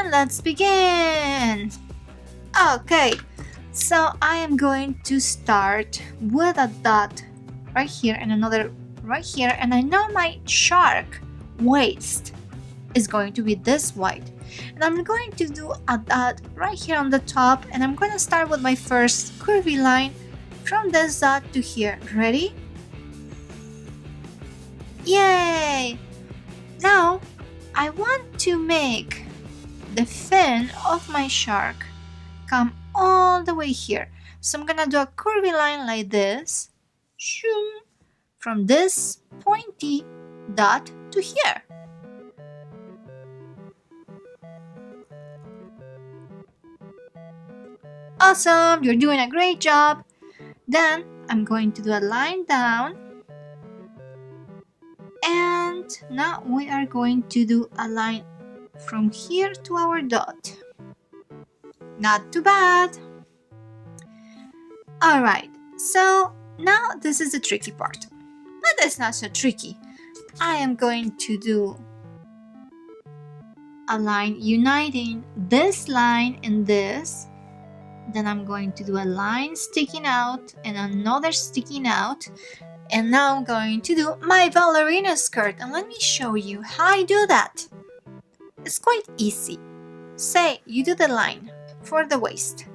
and let's begin. Okay, so I am going to start with a dot right here and another right here, and I know my shark waist is going to be this wide, and I'm going to do a dot right here on the top, and I'm going to start with my first curvy line from this dot to here. Ready? Yay! Now I want to make the fin of my shark come all the way here, so I'm gonna do a curvy line like this, from this pointy dot to here. Awesome, you're doing a great job. Then I'm going to do a line down, and now we are going to do a line from here to our dot. Not too bad. Alright, so now this is the tricky part, but it's not so tricky. I am going to do a line uniting this line and this. Then I'm going to do a line sticking out and another sticking out. And now I'm going to do my ballerina skirt. And let me show you how I do that. It's quite easy. Say you do the line for the waist,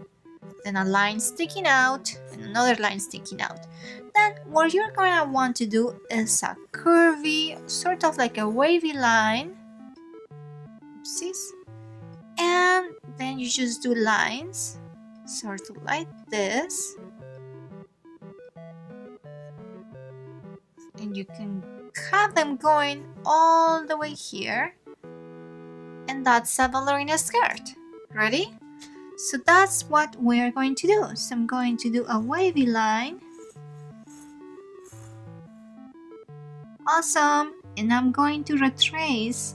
then a line sticking out and another line sticking out. Then what you're going to want to do is a curvy, sort of like a wavy line. Oopsies. And then you just do lines sort of like this, and you can have them going all the way here, and that's a ballerina skirt. Ready? So that's what we're going to do. So I'm going to do a wavy line. Awesome. And I'm going to retrace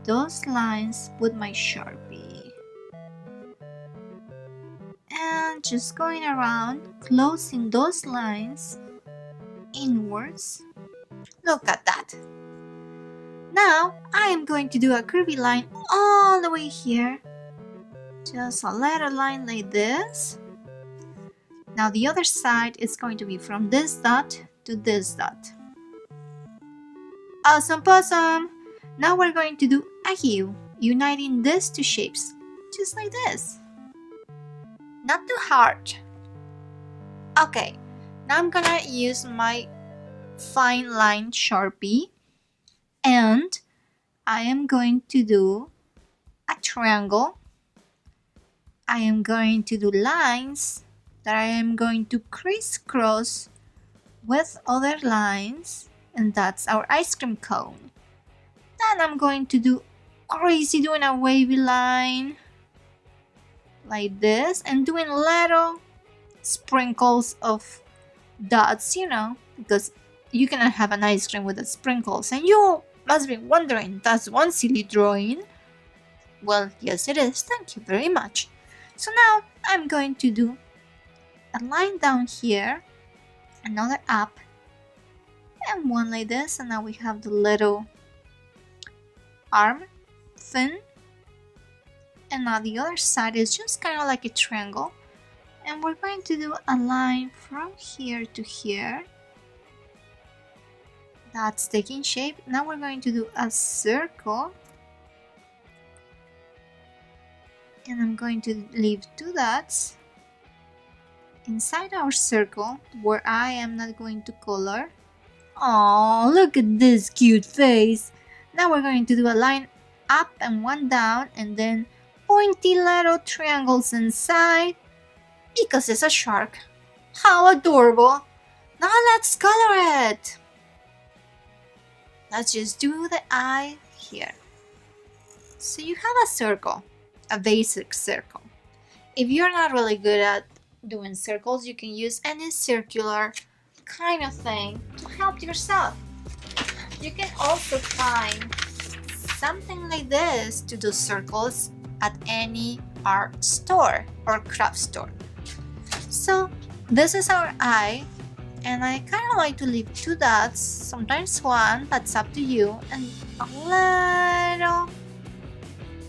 those lines with my Sharpie. And just going around, closing those lines inwards. Look at that. Now I am going to do a curvy line all the way here. Just a little line like this. Now the other side is going to be from this dot to this dot. Awesome possum! Now we're going to do a hue, uniting these two shapes, just like this. Not too hard. Okay, now I'm gonna use my fine line Sharpie, and I am going to do a triangle. I am going to do lines that I am going to crisscross with other lines, and that's our ice cream cone. Then I'm going to do doing a wavy line like this, and doing little sprinkles of dots, because you cannot have an ice cream with the sprinkles. And you must be wondering, that's one silly drawing. Well, yes it is, thank you very much. So now I'm going to do a line down here, another up, and one like this, and now we have the little arm fin. And now the other side is just kind of like a triangle, and we're going to do a line from here to here. That's taking shape. Now we're going to do a circle, and I'm going to leave two dots inside our circle where I am not going to color. Oh, look at this cute face. Now we're going to do a line up and one down, and then pointy little triangles inside because it's a shark. How adorable. Now let's color it. Let's just do the eye here. So you have a circle, a basic circle. If you're not really good at doing circles, you can use any circular kind of thing to help yourself. You can also find something like this to do circles at any art store or craft store. So this is our eye, and I kind of like to leave two dots, sometimes one, that's up to you, and a little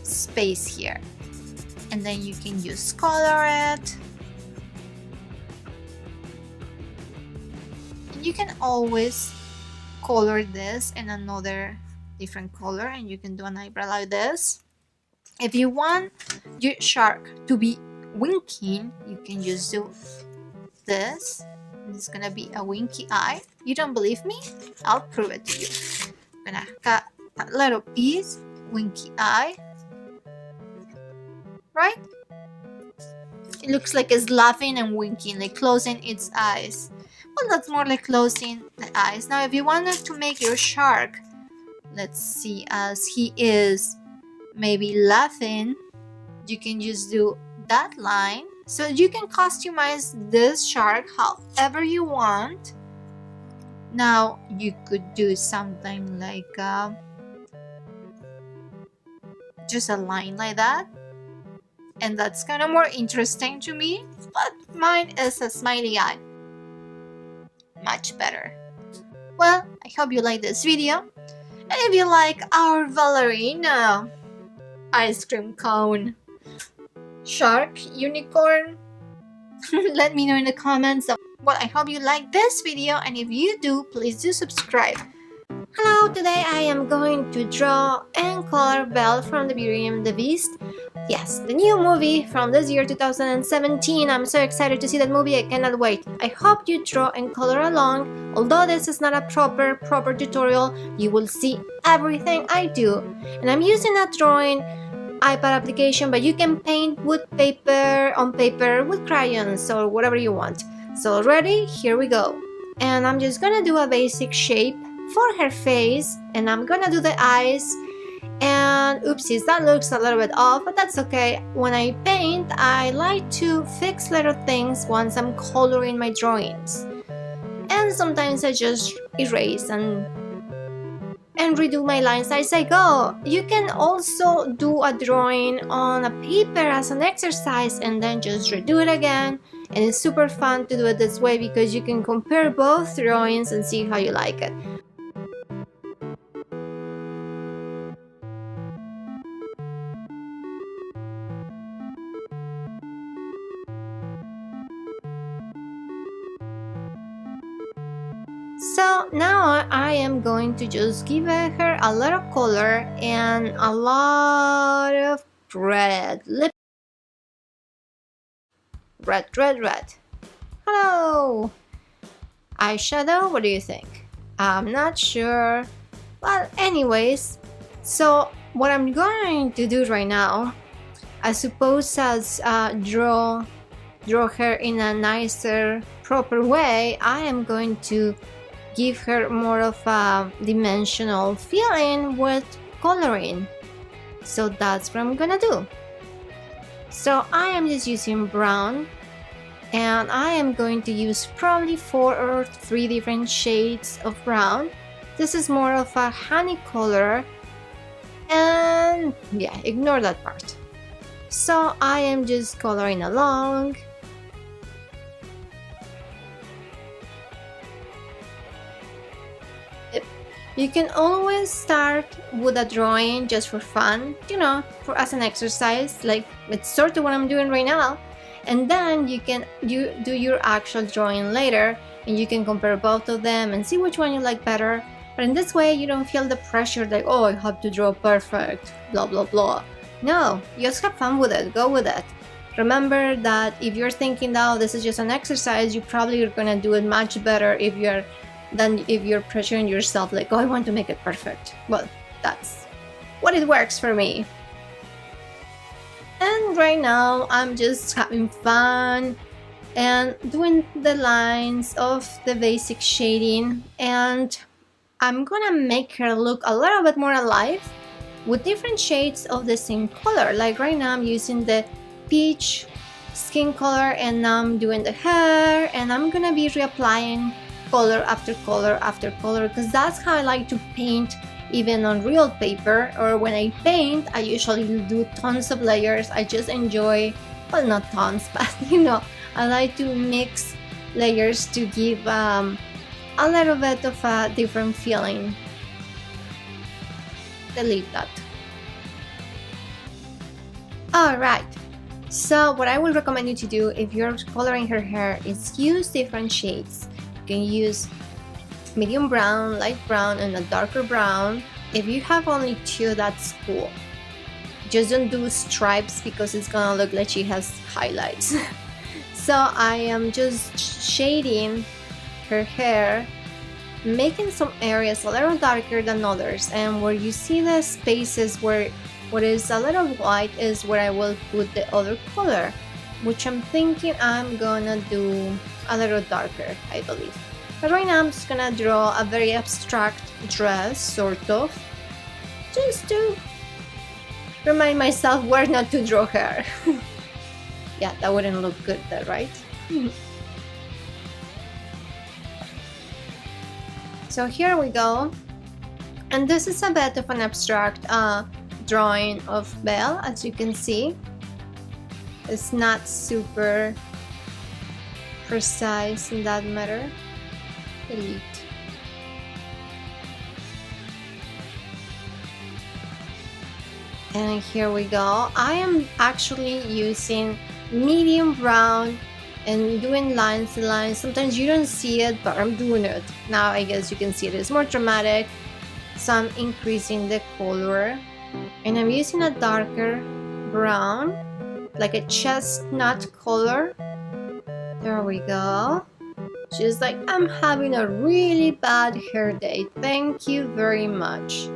space here. And then you can just color it. You can always color this in another different color, and you can do an eyebrow like this. If you want your shark to be winking, you can just do this. It's gonna be a winky eye. You don't believe me? I'll prove it to you. I'm gonna cut a little piece, winky eye. Right? It looks like it's laughing and winking, like closing its eyes. Well, that's more like closing the eyes. Now, if you wanted to make your shark, let's see, as he is maybe laughing, you can just do that line. So you can customize this shark however you want. Now, you could do something like just a line like that. And that's kind of more interesting to me, but mine is a smiley eye. Much better. Well, I hope you like this video. And if you like our ballerina ice cream cone shark unicorn, let me know in the comments. Well, I hope you like this video, and if you do, please do subscribe. Hello, today I am going to draw and color Belle from the Beauty and the Beast. Yes, the new movie from this year 2017. I'm so excited to see that movie, I cannot wait. I hope you draw and color along. Although this is not a proper tutorial, you will see everything I do. And I'm using a drawing iPad application, but you can paint with paper, on paper, with crayons, or whatever you want. So ready? Here we go. And I'm just gonna do a basic shape for her face, and I'm gonna do the eyes. And oopsies, that looks a little bit off, but that's okay. When I paint, I like to fix little things once I'm coloring my drawings. And sometimes I just erase and redo my lines as I go. You can also do a drawing on a paper as an exercise and then just redo it again. And it's super fun to do it this way because you can compare both drawings and see how you like it. So now I am going to just give her a lot of color and a lot of red lip. Red. Hello! Eyeshadow, what do you think? I'm not sure. Well, anyways, so what I'm going to do right now, I suppose as draw her in a nicer, proper way, I am going to give her more of a dimensional feeling with coloring. So that's what I'm gonna do. So I am just using brown, and I am going to use probably 4 or 3 different shades of brown. This is more of a honey color, and yeah, ignore that part. So I am just coloring along. You can always start with a drawing just for fun, you know, as an exercise, like it's sort of what I'm doing right now. And then you do your actual drawing later, and you can compare both of them and see which one you like better. But in this way, you don't feel the pressure like, oh, I have to draw perfect, blah, blah, blah. No, just have fun with it, go with it. Remember that if you're thinking, oh, this is just an exercise, you probably are gonna do it much better than if you're pressuring yourself like, oh, I want to make it perfect. Well, that's what it works for me. And right now I'm just having fun and doing the lines of the basic shading, and I'm gonna make her look a little bit more alive with different shades of the same color. Like right now I'm using the peach skin color, and now I'm doing the hair, and I'm gonna be reapplying color after color after color, because that's how I like to paint, even on real paper. Or when I paint, I usually do tons of layers. I just enjoy, well, not tons, but you know, I like to mix layers to give a little bit of a different feeling. Delete that. Alright, so what I would recommend you to do if you're coloring her hair is use different shades. You can use medium brown, light brown, and a darker brown. If you have only two, that's cool. Just don't do stripes because it's gonna look like she has highlights. So I am just shading her hair, making some areas a little darker than others, and where you see the spaces where what is a little white is where I will put the other color, which I'm thinking I'm gonna do a little darker, I believe. But right now I'm just gonna draw a very abstract dress, sort of, just to remind myself where not to draw her. Yeah, that wouldn't look good there, right? So here we go. And this is a bit of an abstract drawing of Belle, as you can see. It's not super precise in that matter. Delete. And here we go. I am actually using medium brown and doing lines and lines. Sometimes you don't see it, but I'm doing it. Now I guess you can see it. It's more dramatic. So I'm increasing the color. And I'm using a darker brown, like a chestnut color. There we go. She's like, I'm having a really bad hair day. Thank you very much.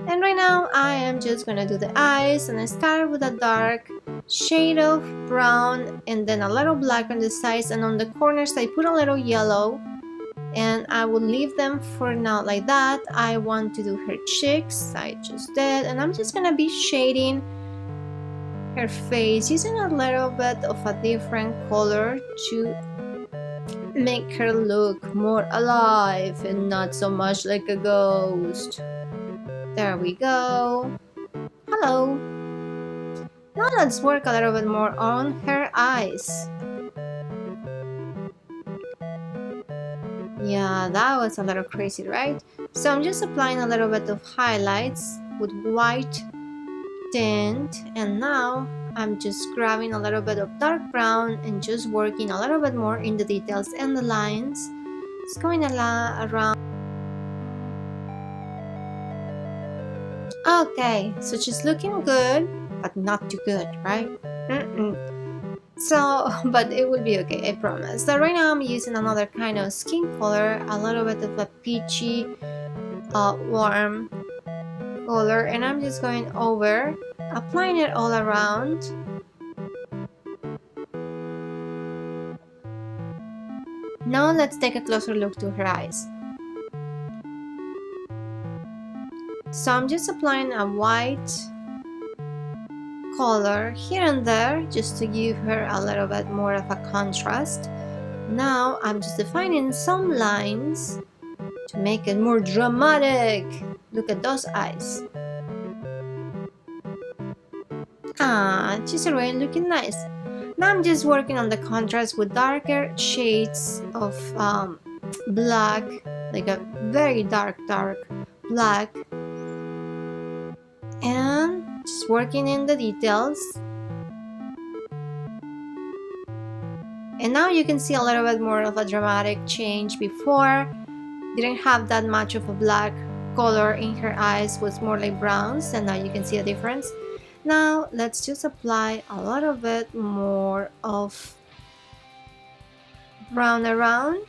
And right now I am just gonna do the eyes, and I start with a dark shade of brown and then a little black on the sides, and on the corners I put a little yellow, and I will leave them for now like that. I want to do her cheeks, I just did, and I'm just gonna be shading her face using a little bit of a different color to make her look more alive and not so much like a ghost. There we go. Hello. Now let's work a little bit more on her eyes. Yeah, that was a little crazy, right? So I'm just applying a little bit of highlights with white tint, and now I'm just grabbing a little bit of dark brown and just working a little bit more in the details and the lines. It's going around. Okay, so she's looking good, but not too good, right? So, but it will be okay, I promise. So right now I'm using another kind of skin color, a little bit of a peachy, warm color, and I'm just going over, applying it all around. Now let's take a closer look to her eyes. So I'm just applying a white color here and there just to give her a little bit more of a contrast. Now I'm just defining some lines to make it more dramatic. Look at those eyes. Ah, she's already looking nice. Now I'm just working on the contrast with darker shades of black, like a very dark black, and just working in the details. And now you can see a little bit more of a dramatic change. Before, didn't have that much of a black color in her eyes, was more like browns, and now you can see a difference. Now let's just apply a little bit more of brown around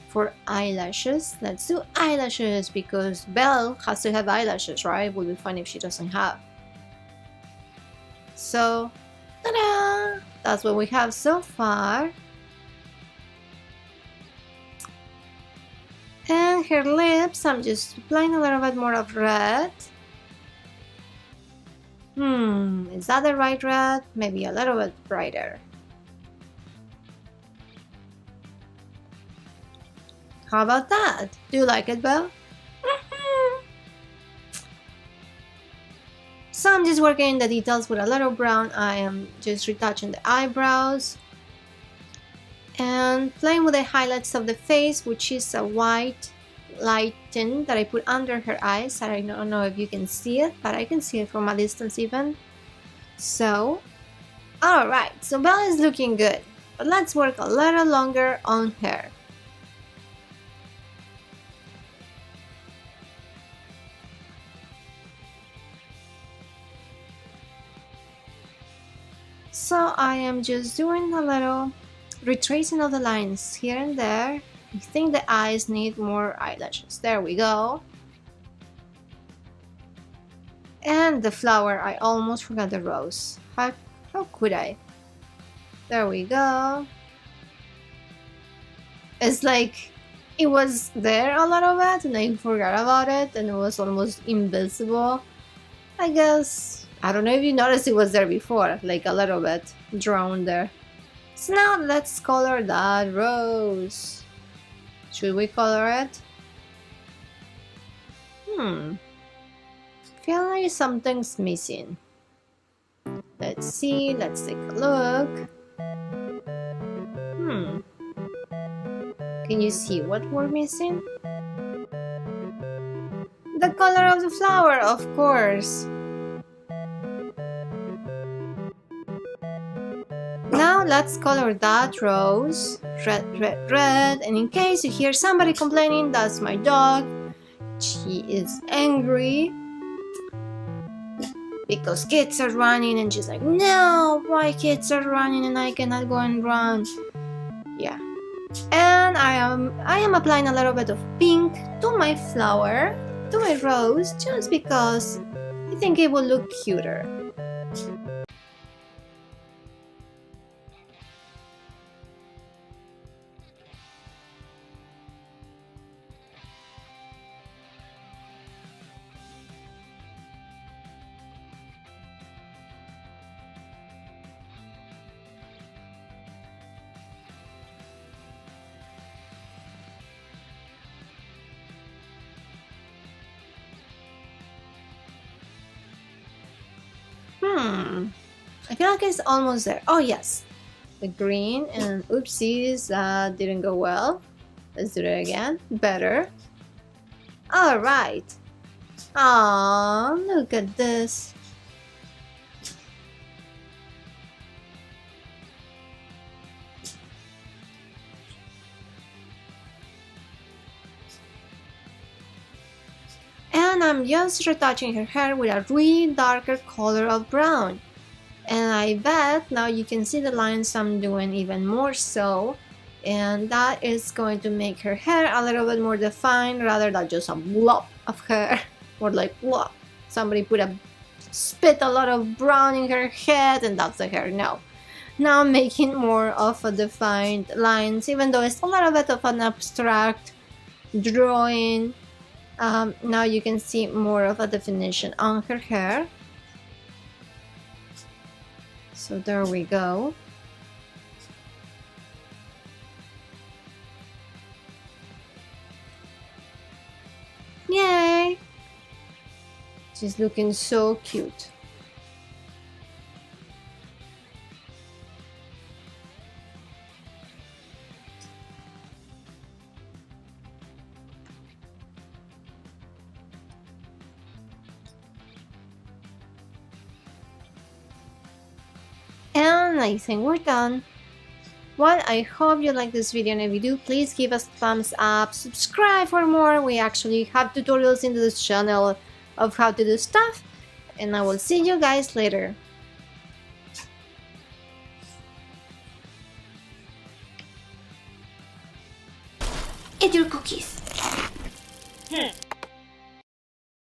for eyelashes. Let's do eyelashes because Belle has to have eyelashes, right? It would be fun if she doesn't have. So, ta-da! That's what we have so far. And her lips, I'm just applying a little bit more of red. Is that the right red? Maybe a little bit brighter. How about that? Do you like it, Belle? So I'm just working in the details with a little brown. I am just retouching the eyebrows and playing with the highlights of the face, which is a white light tint that I put under her eyes. I don't know if you can see it, but I can see it from a distance even. So, alright, so Belle is looking good, but let's work a little longer on her. So I am just doing a little retracing of the lines here and there. I think the eyes need more eyelashes. There we go. And the flower, I almost forgot the rose. How could I? There we go. It's like it was there a little bit and I forgot about it and it was almost invisible. I guess, I don't know if you noticed it was there before, like a little bit drawn there. So now let's color that rose. Should we color it? Feel like something's missing. Let's see, let's take a look. Can you see what we're missing? The color of the flower, of course. Now let's color that rose. Red, red, red. And in case you hear somebody complaining, that's my dog. She is angry because kids are running and she's like, no, why kids are running and I cannot go and run? Yeah. And I am applying a little bit of pink to my flower, to my rose, just because I think it will look cuter. I feel like it's almost there. Oh yes, the green and oopsies, that didn't go well. Let's do it again. Better. All right. Oh, look at this. And I'm just retouching her hair with a really darker color of brown. And I bet now you can see the lines I'm doing even more so. And that is going to make her hair a little bit more defined rather than just a blob of hair. Or like, blob. Somebody spit a lot of brown in her head and that's the hair. No. Now I'm making more of a defined lines, even though it's a little bit of an abstract drawing. Now you can see more of a definition on her hair. So there we go. Yay! She's looking so cute. And I think we're done. Well, I hope you like this video, and if you do, please give us a thumbs up, subscribe for more. We actually have tutorials in this channel of how to do stuff, and I will see you guys later. Eat your cookies.